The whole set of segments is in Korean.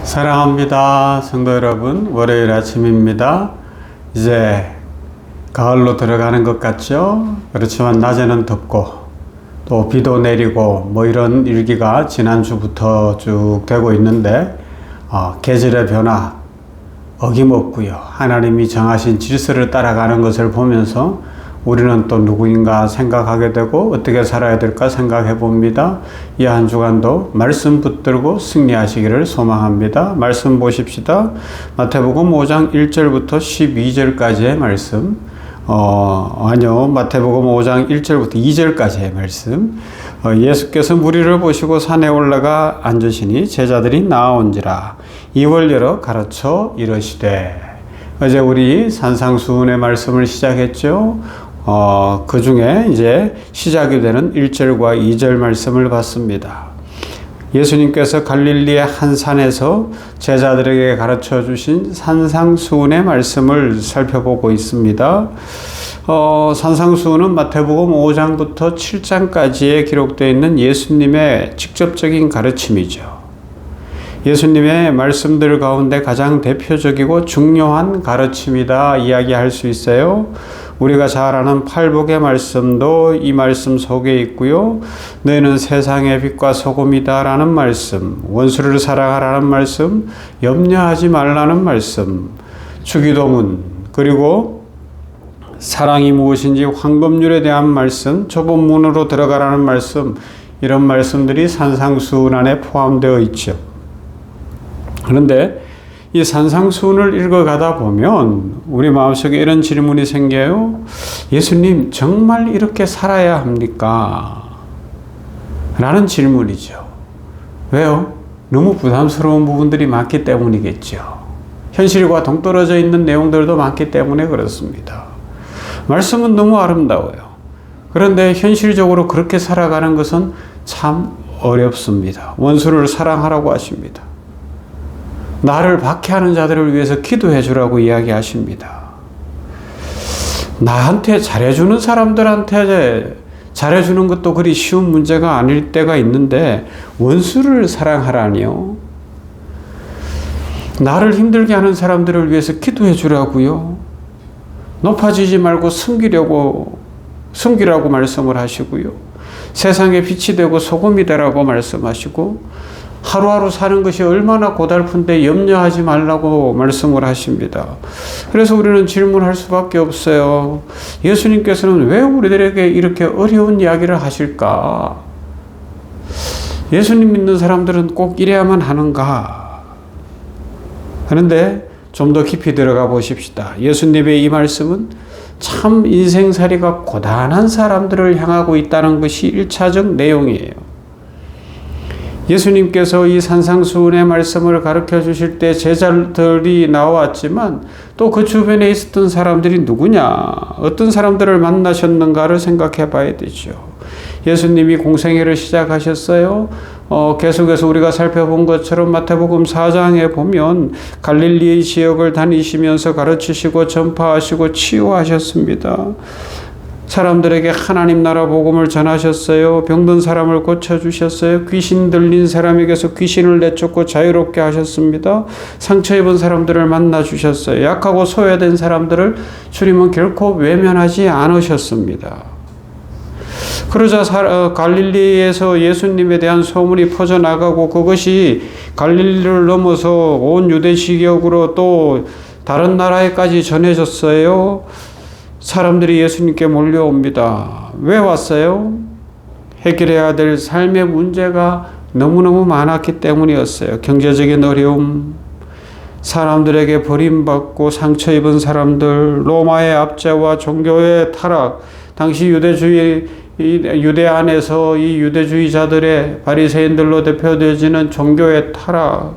사랑합니다. 성도 여러분, 월요일 아침입니다. 이제 가을로 들어가는 것 같죠? 그렇지만 낮에는 덥고 또 비도 내리고 이런 일기가 지난주부터 쭉 되고 있는데 계절의 변화 어김없고요. 하나님이 정하신 질서를 따라가는 것을 보면서 우리는 또 누구인가 생각하게 되고 어떻게 살아야 될까 생각해 봅니다. 이 한 주간도 말씀 붙들고 승리하시기를 소망합니다. 말씀 보십시다. 마태복음 5장 1절부터 12절까지의 말씀. 마태복음 5장 1절부터 2절까지의 말씀. 예수께서 무리를 보시고 산에 올라가 앉으시니 제자들이 나아온지라 입을 열어 가르쳐 이르시되. 어제 우리 산상수훈의 말씀을 시작했죠. 그 중에 이제 시작이 되는 1절과 2절 말씀을 봤습니다. 예수님께서 갈릴리의 한 산에서 제자들에게 가르쳐 주신 산상수훈의 말씀을 살펴보고 있습니다. 산상수훈은 마태복음 5장부터 7장까지에 기록되어 있는 예수님의 직접적인 가르침이죠. 예수님의 말씀들 가운데 가장 대표적이고 중요한 가르침이다 이야기할 수 있어요. 우리가 잘 아는 팔복의 말씀도 이 말씀 속에 있고요. 너희는 세상의 빛과 소금이다 라는 말씀, 원수를 사랑하라는 말씀, 염려하지 말라는 말씀, 주기도문, 그리고 사랑이 무엇인지 황금률에 대한 말씀, 좁은 문으로 들어가라는 말씀, 이런 말씀들이 산상수훈 안에 포함되어 있죠. 그런데 이 산상수훈을 읽어가다 보면 우리 마음속에 이런 질문이 생겨요. 예수님, 정말 이렇게 살아야 합니까? 라는 질문이죠. 왜요? 너무 부담스러운 부분들이 많기 때문이겠죠. 현실과 동떨어져 있는 내용들도 많기 때문에 그렇습니다. 말씀은 너무 아름다워요. 그런데 현실적으로 그렇게 살아가는 것은 참 어렵습니다. 원수를 사랑하라고 하십니다. 나를 박해하는 자들을 위해서 기도해 주라고 이야기하십니다. 나한테 잘해주는 사람들한테 잘해주는 것도 그리 쉬운 문제가 아닐 때가 있는데 원수를 사랑하라니요. 나를 힘들게 하는 사람들을 위해서 기도해 주라고요. 높아지지 말고 숨기라고 말씀을 하시고요. 세상에 빛이 되고 소금이 되라고 말씀하시고 하루하루 사는 것이 얼마나 고달픈데 염려하지 말라고 말씀을 하십니다. 그래서 우리는 질문할 수밖에 없어요. 예수님께서는 왜 우리들에게 이렇게 어려운 이야기를 하실까? 예수님 믿는 사람들은 꼭 이래야만 하는가? 그런데 좀 더 깊이 들어가 보십시다. 예수님의 이 말씀은 참 인생살이가 고단한 사람들을 향하고 있다는 것이 1차적 내용이에요. 예수님께서 이 산상수훈의 말씀을 가르쳐 주실 때 제자들이 나왔지만 또 그 주변에 있었던 사람들이 누구냐, 어떤 사람들을 만나셨는가를 생각해 봐야 되죠. 예수님이 공생애를 시작하셨어요. 계속해서 우리가 살펴본 것처럼 마태복음 4장에 보면 갈릴리 지역을 다니시면서 가르치시고 전파하시고 치유하셨습니다. 사람들에게 하나님 나라 복음을 전하셨어요. 병든 사람을 고쳐주셨어요. 귀신 들린 사람에게서 귀신을 내쫓고 자유롭게 하셨습니다. 상처 입은 사람들을 만나주셨어요. 약하고 소외된 사람들을 주님은 결코 외면하지 않으셨습니다. 그러자 갈릴리에서 예수님에 대한 소문이 퍼져나가고 그것이 갈릴리를 넘어서 온 유대 지역으로 또 다른 나라에까지 전해졌어요. 사람들이 예수님께 몰려옵니다. 왜 왔어요? 해결해야 될 삶의 문제가 너무너무 많았기 때문이었어요. 경제적인 어려움, 사람들에게 버림받고 상처 입은 사람들, 로마의 압제와 종교의 타락, 당시 유대 안에서 이 유대주의자들의 바리새인들로 대표되어지는 종교의 타락,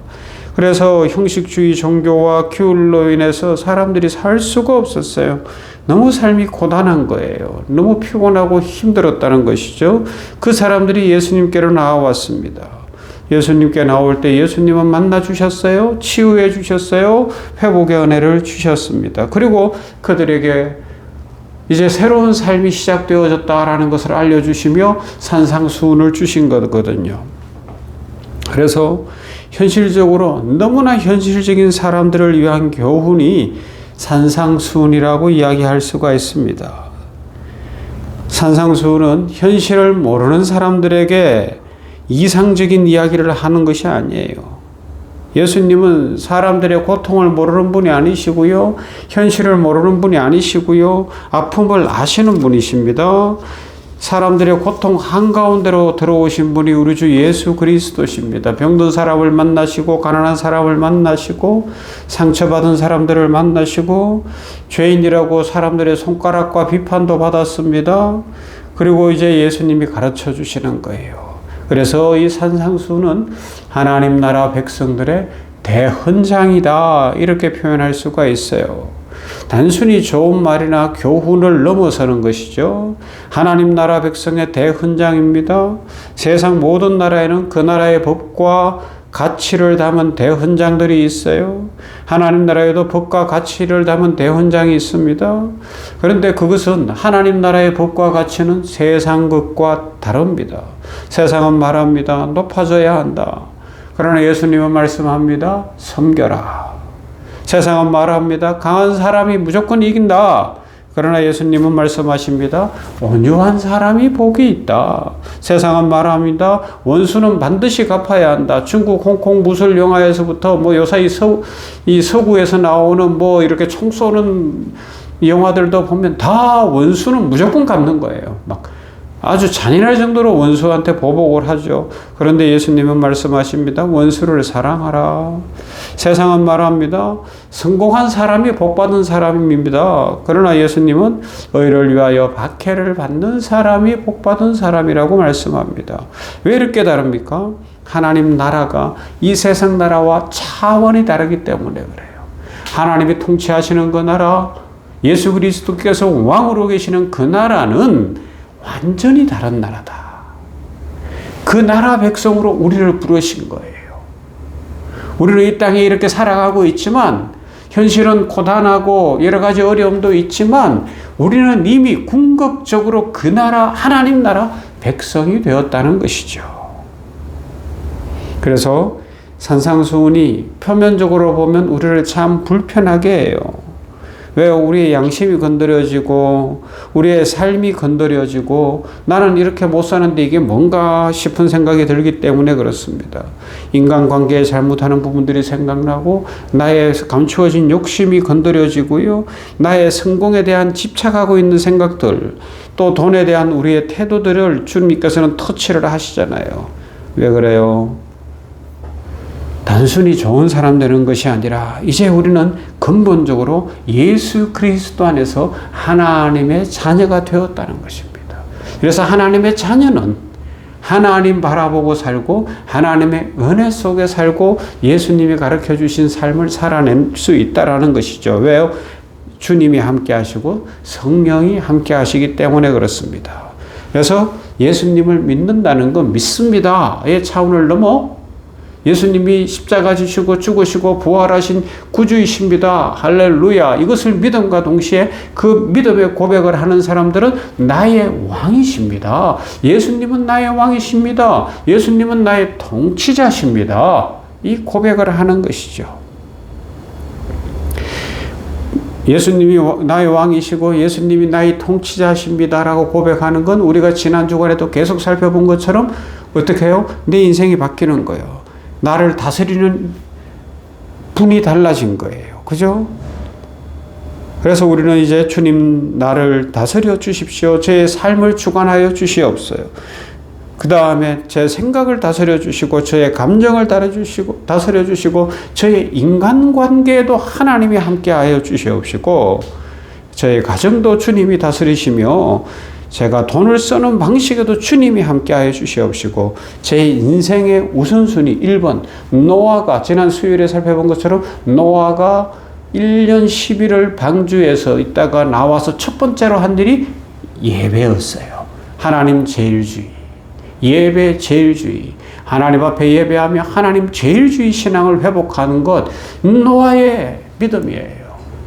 그래서 형식주의 종교와 규율로 인해서 사람들이 살 수가 없었어요. 너무 삶이 고단한 거예요. 너무 피곤하고 힘들었다는 것이죠. 그 사람들이 예수님께로 나와왔습니다. 예수님께 나올 때 예수님은 만나 주셨어요. 치유해 주셨어요. 회복의 은혜를 주셨습니다. 그리고 그들에게 이제 새로운 삶이 시작되어졌다라는 것을 알려주시며 산상수훈을 주신 거거든요. 그래서 현실적으로 너무나 현실적인 사람들을 위한 교훈이 산상수훈이라고 이야기할 수가 있습니다. 산상수훈은 현실을 모르는 사람들에게 이상적인 이야기를 하는 것이 아니에요. 예수님은 사람들의 고통을 모르는 분이 아니시고요. 현실을 모르는 분이 아니시고요. 아픔을 아시는 분이십니다. 사람들의 고통 한가운데로 들어오신 분이 우리 주 예수 그리스도십니다. 병든 사람을 만나시고 가난한 사람을 만나시고 상처받은 사람들을 만나시고 죄인이라고 사람들의 손가락과 비판도 받았습니다. 그리고 이제 예수님이 가르쳐 주시는 거예요. 그래서 이 산상수훈은 하나님 나라 백성들의 대헌장이다 이렇게 표현할 수가 있어요. 단순히 좋은 말이나 교훈을 넘어서는 것이죠. 하나님 나라 백성의 대헌장입니다. 세상 모든 나라에는 그 나라의 법과 가치를 담은 대헌장들이 있어요. 하나님 나라에도 법과 가치를 담은 대헌장이 있습니다. 그런데 그것은 하나님 나라의 법과 가치는 세상 것과 다릅니다. 세상은 말합니다. 높아져야 한다. 그러나 예수님은 말씀합니다. 섬겨라. 세상은 말합니다. 강한 사람이 무조건 이긴다. 그러나 예수님은 말씀하십니다. 온유한 사람이 복이 있다. 세상은 말합니다. 원수는 반드시 갚아야 한다. 중국 홍콩 무술 영화에서부터 요사이 이 서구에서 나오는 이렇게 총 쏘는 영화들도 보면 다 원수는 무조건 갚는 거예요. 아주 잔인할 정도로 원수한테 보복을 하죠. 그런데 예수님은 말씀하십니다. 원수를 사랑하라. 세상은 말합니다. 성공한 사람이 복받은 사람입니다. 그러나 예수님은 의를 위하여 박해를 받는 사람이 복받은 사람이라고 말씀합니다. 왜 이렇게 다릅니까? 하나님 나라가 이 세상 나라와 차원이 다르기 때문에 그래요. 하나님이 통치하시는 그 나라, 예수 그리스도께서 왕으로 계시는 그 나라는 완전히 다른 나라다. 그 나라 백성으로 우리를 부르신 거예요. 우리는 이 땅에 이렇게 살아가고 있지만 현실은 고단하고 여러 가지 어려움도 있지만 우리는 이미 궁극적으로 그 나라 하나님 나라 백성이 되었다는 것이죠. 그래서 산상수훈이 표면적으로 보면 우리를 참 불편하게 해요. 왜요? 우리의 양심이 건드려지고 우리의 삶이 건드려지고 나는 이렇게 못 사는데 이게 뭔가 싶은 생각이 들기 때문에 그렇습니다. 인간관계에 잘못하는 부분들이 생각나고 나의 감추어진 욕심이 건드려지고요. 나의 성공에 대한 집착하고 있는 생각들 또 돈에 대한 우리의 태도들을 주님께서는 터치를 하시잖아요. 왜 그래요? 단순히 좋은 사람 되는 것이 아니라 이제 우리는 근본적으로 예수 그리스도 안에서 하나님의 자녀가 되었다는 것입니다. 그래서 하나님의 자녀는 하나님 바라보고 살고 하나님의 은혜 속에 살고 예수님이 가르쳐 주신 삶을 살아낼 수 있다는 것이죠. 왜요? 주님이 함께 하시고 성령이 함께 하시기 때문에 그렇습니다. 그래서 예수님을 믿는다는 건 믿습니다의 차원을 넘어 예수님이 십자가 지시고 죽으시고 부활하신 구주이십니다. 할렐루야. 이것을 믿음과 동시에 그 믿음의 고백을 하는 사람들은 나의 왕이십니다. 예수님은 나의 왕이십니다. 예수님은 나의 통치자십니다. 이 고백을 하는 것이죠. 예수님이 나의 왕이시고 예수님이 나의 통치자십니다라고 고백하는 건 우리가 지난 주간에도 계속 살펴본 것처럼 어떻게 해요? 내 인생이 바뀌는 거예요. 나를 다스리는 분이 달라진 거예요. 그죠? 그래서 우리는 이제 주님 나를 다스려 주십시오. 제 삶을 주관하여 주시옵소요. 그 다음에 제 생각을 다스려 주시고 저의 감정을 다스려 주시고 저의 인간관계에도 하나님이 함께하여 주시옵시고 저의 가정도 주님이 다스리시며 제가 돈을 쓰는 방식에도 주님이 함께하여 주시옵시고 제 인생의 우선순위 1번 노아가 지난 수요일에 살펴본 것처럼 노아가 1년 10일을 방주에서 있다가 나와서 첫 번째로 한 일이 예배였어요. 하나님 제일주의, 예배 제일주의, 하나님 앞에 예배하며 하나님 제일주의 신앙을 회복하는 것 노아의 믿음이에요.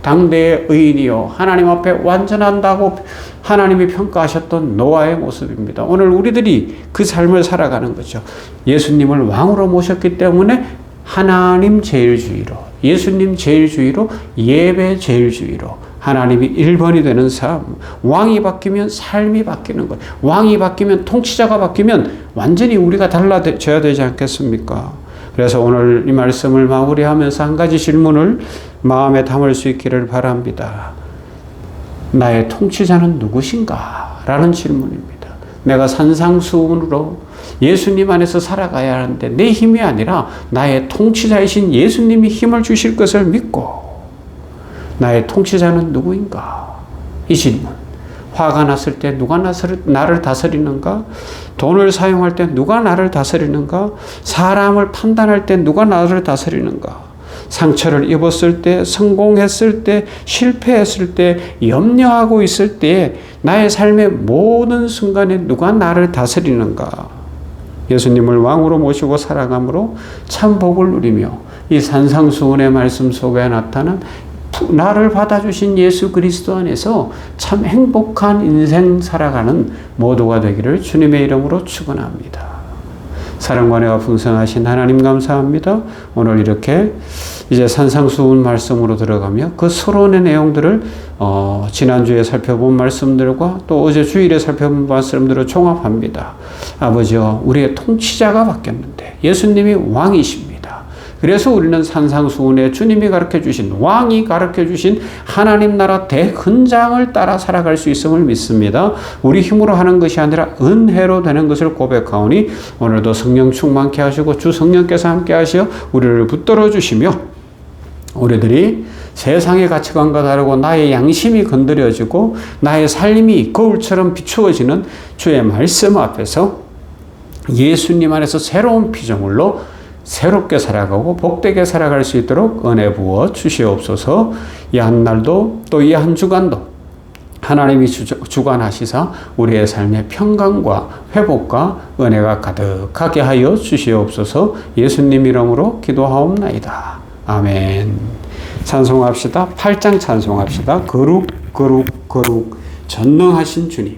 당대의 의인이요 하나님 앞에 완전한다고 하나님이 평가하셨던 노아의 모습입니다. 오늘 우리들이 그 삶을 살아가는 거죠. 예수님을 왕으로 모셨기 때문에 하나님 제일주의로, 예수님 제일주의로, 예배 제일주의로 하나님이 1번이 되는 삶. 왕이 바뀌면 삶이 바뀌는 거예요. 왕이 바뀌면, 통치자가 바뀌면 완전히 우리가 달라져야 되지 않겠습니까? 그래서 오늘 이 말씀을 마무리하면서 한 가지 질문을 마음에 담을 수 있기를 바랍니다. 나의 통치자는 누구신가? 라는 질문입니다. 내가 산상수훈으로 예수님 안에서 살아가야 하는데 내 힘이 아니라 나의 통치자이신 예수님이 힘을 주실 것을 믿고, 나의 통치자는 누구인가? 이 질문. 화가 났을 때 누가 나를 다스리는가? 돈을 사용할 때 누가 나를 다스리는가? 사람을 판단할 때 누가 나를 다스리는가? 상처를 입었을 때, 성공했을 때, 실패했을 때, 염려하고 있을 때 나의 삶의 모든 순간에 누가 나를 다스리는가? 예수님을 왕으로 모시고 살아감으로 참 복을 누리며 이 산상수훈의 말씀 속에 나타난 나를 받아주신 예수 그리스도 안에서 참 행복한 인생 살아가는 모두가 되기를 주님의 이름으로 축원합니다. 사랑과 은혜가 풍성하신 하나님 감사합니다. 오늘 이렇게 이제 산상수훈 말씀으로 들어가며 그 서론의 내용들을 지난주에 살펴본 말씀들과 또 어제 주일에 살펴본 말씀들을 종합합니다. 아버지여, 우리의 통치자가 바뀌었는데 예수님이 왕이십니다. 그래서 우리는 산상수훈에 주님이 가르쳐주신, 왕이 가르쳐주신 하나님 나라 대헌장을 따라 살아갈 수 있음을 믿습니다. 우리 힘으로 하는 것이 아니라 은혜로 되는 것을 고백하오니 오늘도 성령 충만케 하시고 주 성령께서 함께 하시어 우리를 붙들어 주시며, 우리들이 세상의 가치관과 다르고 나의 양심이 건드려지고 나의 삶이 거울처럼 비추어지는 주의 말씀 앞에서 예수님 안에서 새로운 피조물로 새롭게 살아가고 복되게 살아갈 수 있도록 은혜 부어 주시옵소서. 이 한 날도 또 이 한 주간도 하나님이 주관하시사 우리의 삶의 평강과 회복과 은혜가 가득하게 하여 주시옵소서. 예수님 이름으로 기도하옵나이다. 아멘. 찬송합시다. 8장 찬송합시다. 거룩 거룩 거룩 전능하신 주님.